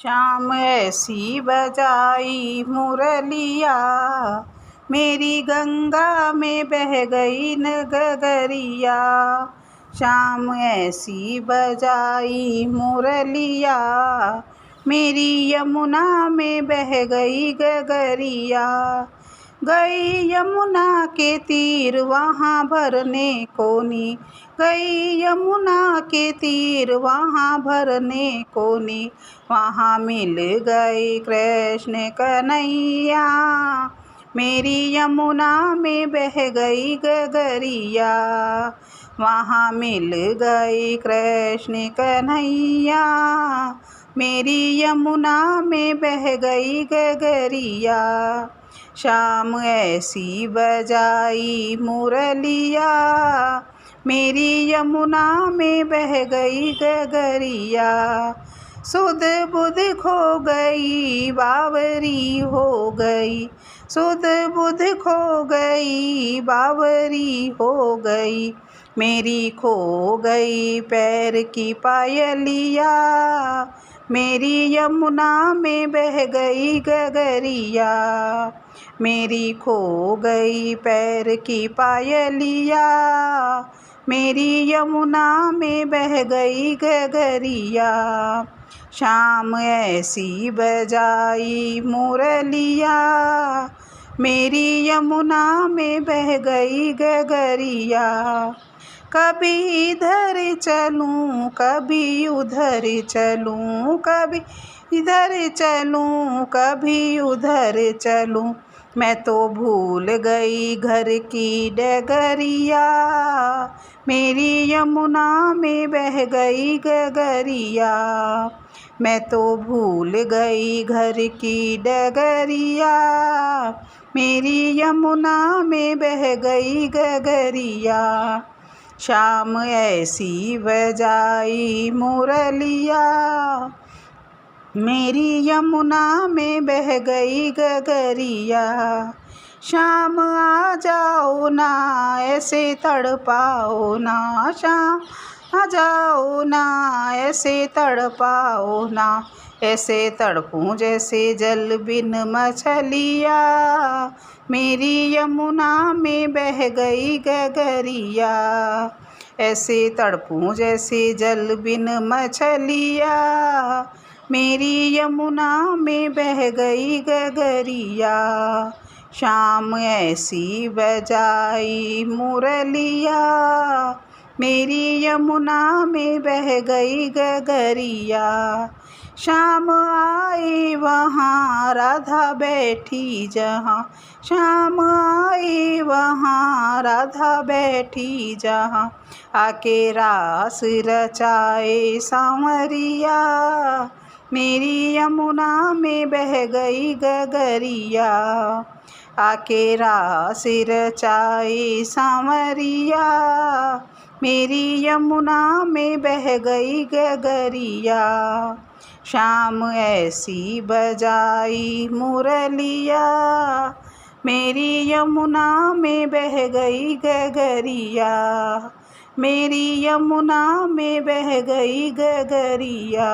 शाम ऐसी बजाई मुरलिया, मेरी गंगा में बह गई न गगरिया। शाम ऐसी बजाई मुरलिया, मेरी यमुना में बह गई गगरिया। गई यमुना के तीर वहाँ भरने कोनी, गई यमुना के तीर वहाँ भरने कोनी। वहाँ मिल गए कृष्ण कन्हैया, मेरी यमुना में बह गई गगरिया। वहाँ मिल गए कृष्ण कन्हैया, मेरी यमुना में बह गई गगरिया। शाम ऐसी बजाई मुरलिया, मेरी यमुना में बह गई गगरिया। सुध बुध खो गई बावरी हो गई, सुध बुध खो गई बावरी हो गई। मेरी खो गई पैर की पायलिया, मेरी यमुना में बह गई गगरिया। मेरी खो गई पैर की पायलिया, मेरी यमुना में बह गई गगरिया। शाम ऐसी बजाई मुरलिया, मेरी यमुना में बह गई गगरिया। कभी इधर चलूं कभी उधर चलूं, कभी इधर चलूं कभी उधर चलूं। मैं तो भूल गई घर की डगरिया, मेरी यमुना में बह गई गगरिया। मैं तो भूल गई घर की डगरिया, मेरी यमुना में बह गई गगरिया। शाम ऐसी बजाई मुरलिया, मेरी यमुना में बह गई गगरिया। शाम आ जाओ ना ऐसे तड़पाओ ना, शाम आ जाओ ना ऐसे तड़पाओ ना। ऐसे तड़पूं जैसे जल बिन मछलिया, मेरी यमुना में बह गई गगरिया। ऐसे तड़पूं जैसे जल बिन मछलिया, मेरी यमुना में बह गई गगरिया। शाम ऐसी बजाई मुरलिया, मेरी यमुना में बह गई गगरिया। शाम आई वहाँ राधा बैठी जहाँ, शाम आई वहाँ राधा बैठी जहाँ। आके रास रचाए सांवरिया, मेरी यमुना में बह गई गगरिया। आके रास रचाए सांवरिया, मेरी यमुना में बह गई गगरिया। शाम ऐसी बजाई मुरलिया, मेरी यमुना में बह गई गगरिया। मेरी यमुना में बह गई गगरिया।